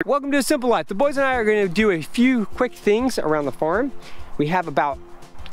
Welcome to A Simple Life. The boys and I are going to do a few quick things around the farm. We have about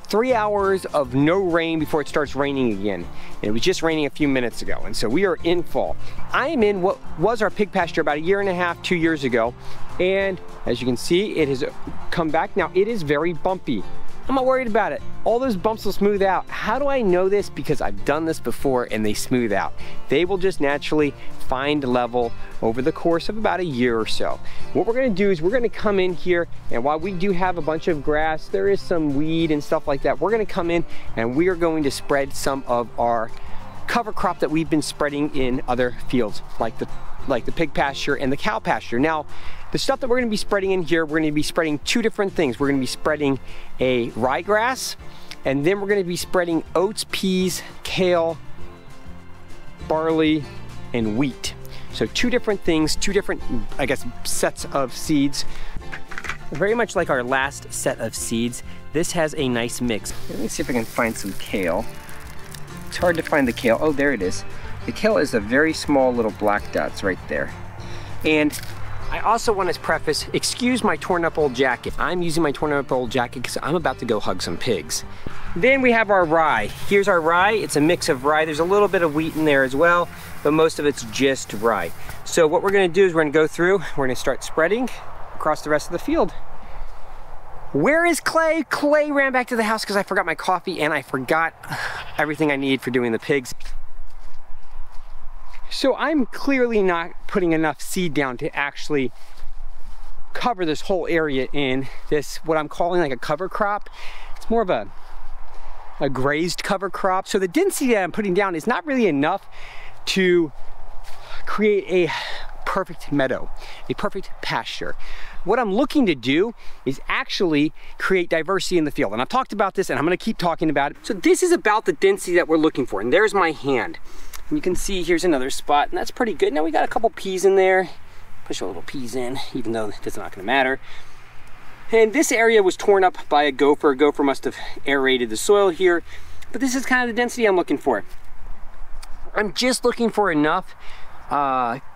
3 hours of no rain before it starts raining again. And it was just raining a few minutes ago, and so we are in fall. I am in what was our pig pasture about 1.5 years, 2 years ago. And as you can see, it has come back. Now it is very bumpy. I'm not worried about it. All those bumps will smooth out. How do I know this? Because I've done this before and they smooth out. They will just naturally find level over the course of about 1 year or so. What we're gonna do is we're gonna come in here, and while we do have a bunch of grass, there is some weed and stuff like that. We're gonna come in and we are going to spread some of our cover crop that we've been spreading in other fields, like the pig pasture and the cow pasture. Now, the stuff that we're gonna be spreading in here, we're gonna be spreading two different things. We're gonna be spreading a ryegrass, and then we're gonna be spreading oats, peas, kale, barley, and wheat. So two different things, two different, I guess, sets of seeds. Very much like our last set of seeds, this has a nice mix. Let me see if I can find some kale. It's hard to find the kale. Oh, there it is. The kale is a very small little black dots right there. And I also want to preface, excuse my torn up old jacket. I'm using my torn up old jacket because I'm about to go hug some pigs. Then we have our rye. Here's our rye. It's a mix of rye. There's a little bit of wheat in there as well, but most of it's just rye. So what we're gonna do is we're gonna go through, we're gonna start spreading across the rest of the field. Where is Clay? Clay ran back to the house because I forgot my coffee and I forgot everything I need for doing the pigs. So I'm clearly not putting enough seed down to actually cover this whole area in this, what I'm calling like a cover crop. It's more of a grazed cover crop. So the density that I'm putting down is not really enough to create a perfect meadow, a perfect pasture. What I'm looking to do is actually create diversity in the field. And I've talked about this and I'm gonna keep talking about it. So this is about the density that we're looking for. And there's my hand. And you can see here's another spot, and that's pretty good. Now we got a couple peas in there. Push a little peas in, even though it's not gonna matter. And this area was torn up by a gopher. A gopher must have aerated the soil here, but this is kind of the density I'm looking for. I'm just looking for enough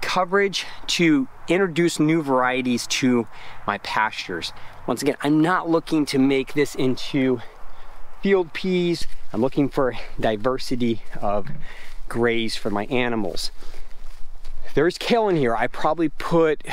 coverage to introduce new varieties to my pastures. Once again, I'm not looking to make this into field peas. I'm looking for diversity of graze for my animals. There's kale in here. I probably put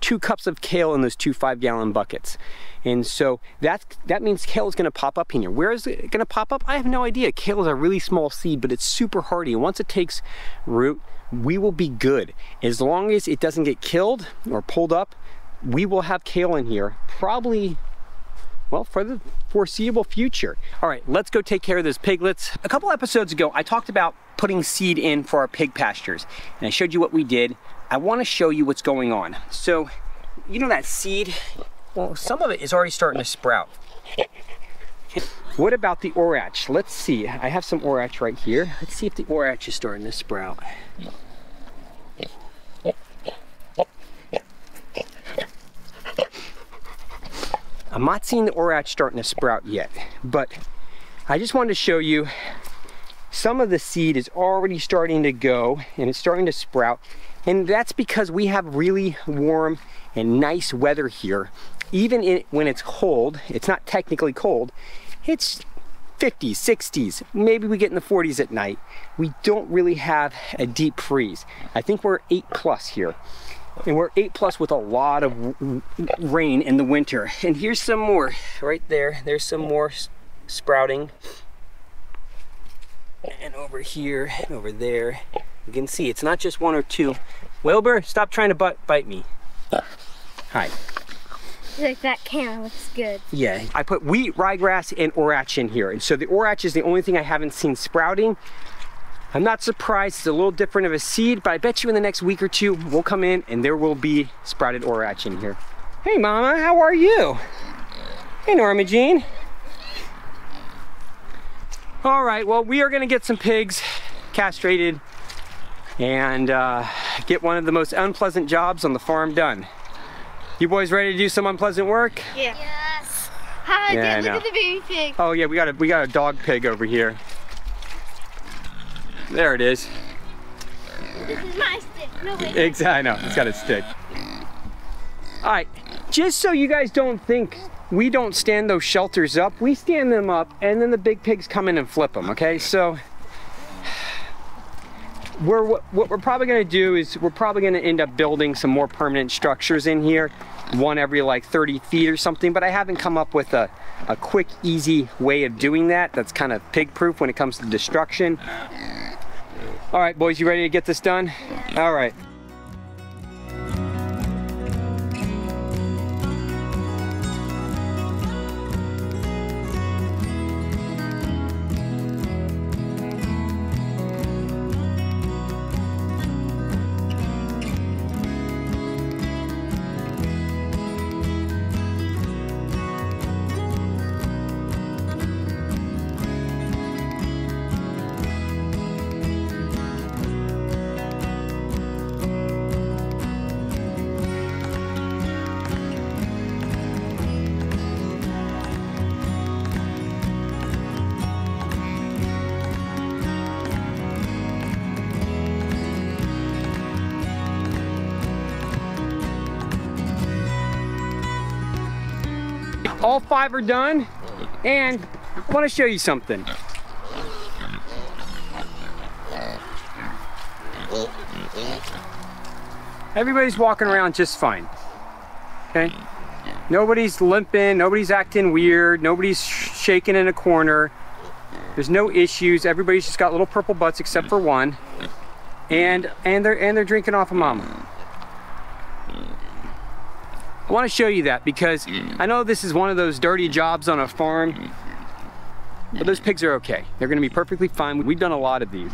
2 cups of kale in those 2 5-gallon buckets. And so that means kale is gonna pop up in here. Where is it gonna pop up? I have no idea. Kale is a really small seed, but it's super hardy. And once it takes root, we will be good. As long as it doesn't get killed or pulled up, we will have kale in here, probably, well, for the foreseeable future. All right, let's go take care of those piglets. A couple episodes ago, I talked about putting seed in for our pig pastures, and I showed you what we did. I want to show you what's going on. So, you know that seed? Well, some of it is already starting to sprout. What about the orach? Let's see. I have some orach right here. Let's see if the orach is starting to sprout. I'm not seeing the orach starting to sprout yet, but I just wanted to show you some of the seed is already starting to go and it's starting to sprout. And that's because we have really warm and nice weather here. Even when it's cold, it's not technically cold, it's 50s, 60s, maybe we get in the 40s at night. We don't really have a deep freeze. I think we're 8+ here. And we're 8+ with a lot of rain in the winter. And here's some more right there. There's some more sprouting. And over here, and over there. You can see it's not just 1 or 2. Wilbur, stop trying to bite me. Hi. Like that can looks good. Yeah, I put wheat, ryegrass, and orach in here. And so the orach is the only thing I haven't seen sprouting. I'm not surprised, it's a little different of a seed, but I bet you in the next week or 2, we'll come in and there will be sprouted orach in here. Hey Mama, how are you? Hey Norma Jean. All right, well, we are gonna get some pigs castrated and get one of the most unpleasant jobs on the farm done. You boys ready to do some unpleasant work? Yeah. Yes. Hi, yeah, look at the baby pig. Oh yeah, we got a dog pig over here. There it is. This is my stick. No, wait. Exactly, I know, it's got a stick. All right, just so you guys don't think we don't stand those shelters up, we stand them up and then the big pigs come in and flip them, okay? So what we're probably gonna do is we're probably gonna end up building some more permanent structures in here, one every like 30 feet or something, but I haven't come up with a quick, easy way of doing that that's kind of pig-proof when it comes to destruction. All right, boys, you ready to get this done? All right. All 5 are done, and I want to show you something. Everybody's walking around just fine, okay? Nobody's limping, nobody's acting weird, nobody's shaking in a corner. There's no issues. Everybody's just got little purple butts except for one, and they're drinking off of mama. I want to show you that because I know this is one of those dirty jobs on a farm, but those pigs are okay. They're going to be perfectly fine. We've done a lot of these,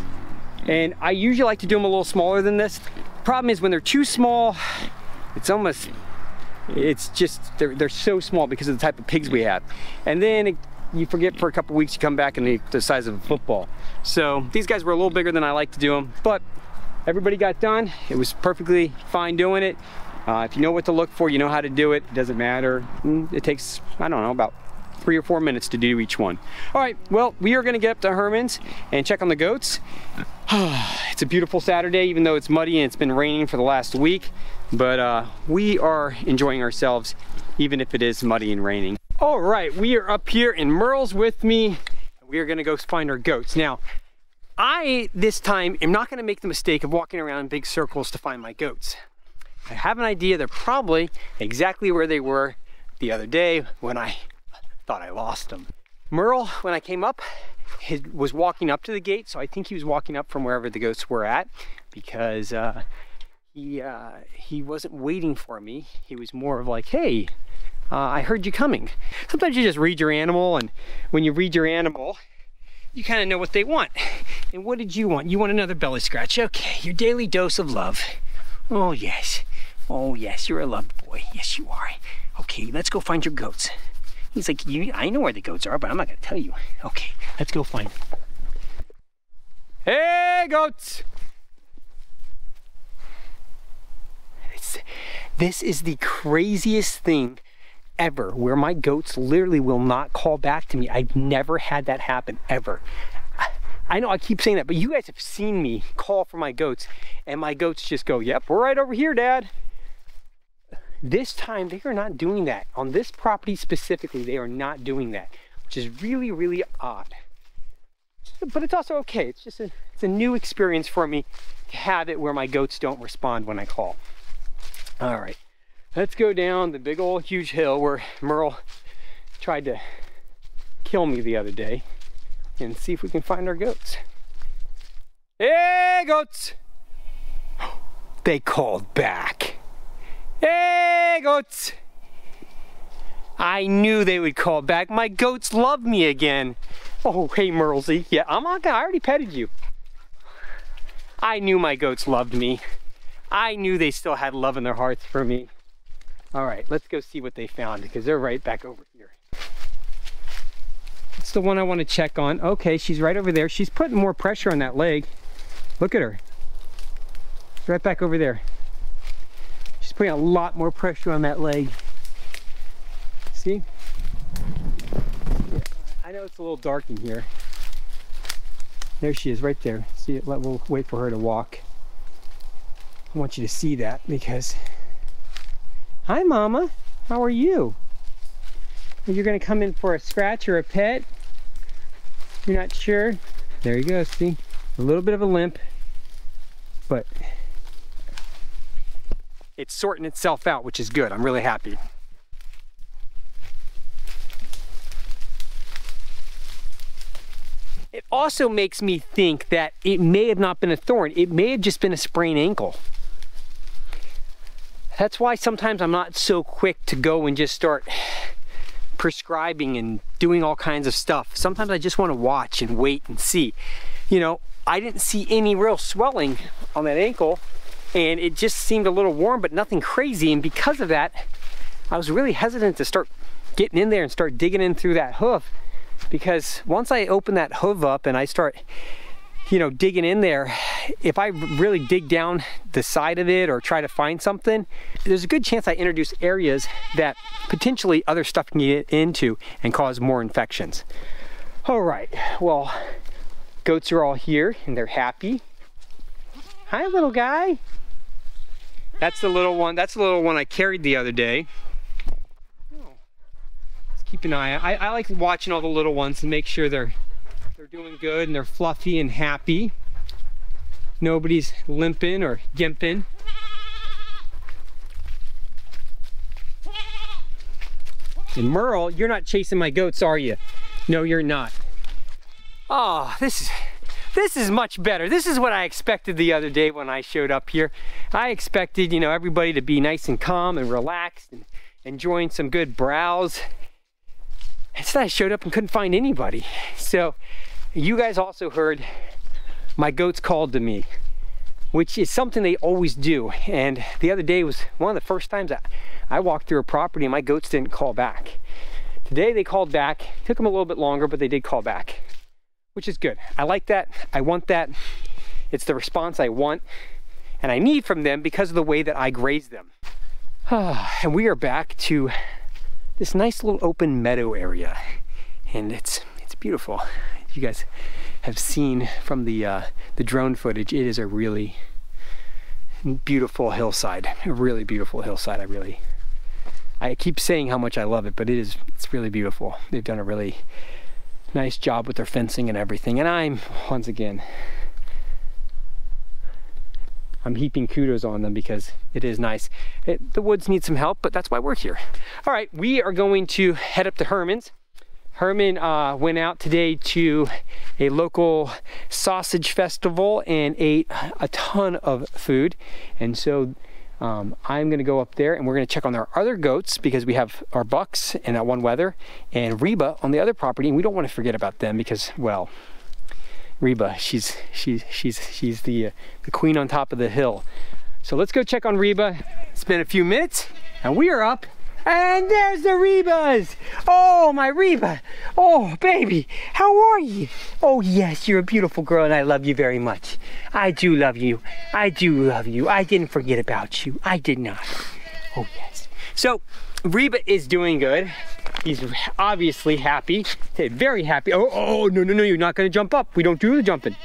and I usually like to do them a little smaller than this. The problem is when they're too small, it's just they're so small because of the type of pigs we have, and then you forget for a couple weeks, you come back and they're the size of a football. So these guys were a little bigger than I like to do them, but everybody got done. It was perfectly fine doing it. If you know what to look for, you know how to do it. It doesn't matter. It takes, I don't know, about 3 or 4 minutes to do each one. All right, well, we are gonna get up to Herman's and check on the goats. It's a beautiful Saturday, even though it's muddy and it's been raining for the last week, but we are enjoying ourselves, even if it is muddy and raining. All right, we are up here and Merle's with me. We are gonna go find our goats. Now, I, this time, am not gonna make the mistake of walking around in big circles to find my goats. I have an idea they're probably exactly where they were the other day when I thought I lost them. Merle, when I came up, was walking up to the gate, so I think he was walking up from wherever the goats were at because he wasn't waiting for me. He was more of like, hey, I heard you coming. Sometimes you just read your animal, and when you read your animal, you kind of know what they want. And what did you want? You want another belly scratch. Okay, your daily dose of love. Oh yes. Oh yes, you're a loved boy. Yes, you are. Okay, let's go find your goats. He's like, I know where the goats are, but I'm not gonna tell you. Okay, let's go find them. Hey, goats! This is the craziest thing ever, where my goats literally will not call back to me. I've never had that happen, ever. I know I keep saying that, but you guys have seen me call for my goats, and my goats just go, yep, we're right over here, Dad. This time, they are not doing that. On this property specifically, they are not doing that, which is really, really odd. But it's also okay. It's just it's a new experience for me to have it where my goats don't respond when I call. All right, let's go down the big old huge hill where Merle tried to kill me the other day and see if we can find our goats. Hey, goats! They called back. Hey, goats! I knew they would call back. My goats love me again. Oh, hey, Merlesy. Yeah, I already petted you. I knew my goats loved me. I knew they still had love in their hearts for me. All right, let's go see what they found because they're right back over here. It's the one I want to check on. Okay, she's right over there. She's putting more pressure on that leg. Look at her. She's right back over there. She's putting a lot more pressure on that leg. See? Yeah, I know it's a little dark in here. There she is, right there. See it? We'll wait for her to walk. I want you to see that because Hi, Mama. How are you? You're gonna come in for a scratch or a pet? You're not sure? There you go, see? A little bit of a limp, but it's sorting itself out, which is good. I'm really happy. It also makes me think that it may have not been a thorn. It may have just been a sprained ankle. That's why sometimes I'm not so quick to go and just start prescribing and doing all kinds of stuff. Sometimes I just want to watch and wait and see. You know, I didn't see any real swelling on that ankle, and it just seemed a little warm, but nothing crazy. And because of that, I was really hesitant to start getting in there and start digging in through that hoof, because once I open that hoof up and I start, you know, digging in there, if I really dig down the side of it or try to find something, there's a good chance I introduce areas that potentially other stuff can get into and cause more infections. All right, well, goats are all here and they're happy. Hi, little guy. That's the little one. That's the little one I carried the other day. Let's keep an eye. I like watching all the little ones and make sure they're doing good and they're fluffy and happy. Nobody's limping or gimping. And Merle, you're not chasing my goats, are you? No, you're not. Oh, this is much better. This is what I expected the other day when I showed up here. I expected, you know, everybody to be nice and calm and relaxed and enjoying some good browse. Instead, I showed up and couldn't find anybody. So you guys also heard my goats called to me, which is something they always do. And the other day was one of the first times that I walked through a property and my goats didn't call back. Today they called back. Took them a little bit longer, but they did call back, which is good. I like that. I want that. It's the response I want and I need from them because of the way that I graze them. And we are back to this nice little open meadow area, and it's beautiful. You guys have seen from the drone footage, it is a really beautiful hillside, a really beautiful hillside. I keep saying how much I love it, but it's really beautiful. They've done a really nice job with their fencing and everything, and I'm heaping kudos on them because it is nice. The woods need some help, but that's why we're here. All right, we are going to head up to Herman's. Herman went out today to a local sausage festival and ate a ton of food. And so I'm gonna go up there and we're gonna check on our other goats because we have our bucks and that one wether and Reba on the other property, and we don't want to forget about them because, well, Reba, she's the queen on top of the hill. So let's go check on Reba. It's been a few minutes and we are up. And there's the Rebas! Oh, my Reba! Oh, baby, how are you? Oh, yes, you're a beautiful girl and I love you very much. I do love you. I do love you. I didn't forget about you. I did not. Oh, yes. So, Reba is doing good. He's obviously happy. Very happy. Oh, no, you're not going to jump up. We don't do the jumping.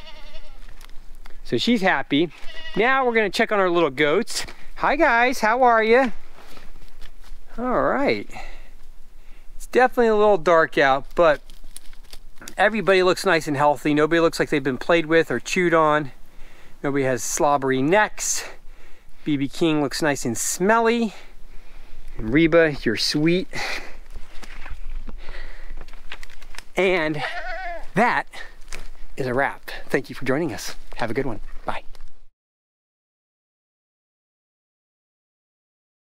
So she's happy. Now we're going to check on our little goats. Hi, guys. How are you? All right, it's definitely a little dark out, but everybody looks nice and healthy. Nobody looks like they've been played with or chewed on. Nobody has slobbery necks. BB King looks nice and smelly. And Reba, you're sweet. And that is a wrap. Thank you for joining us. Have a good one.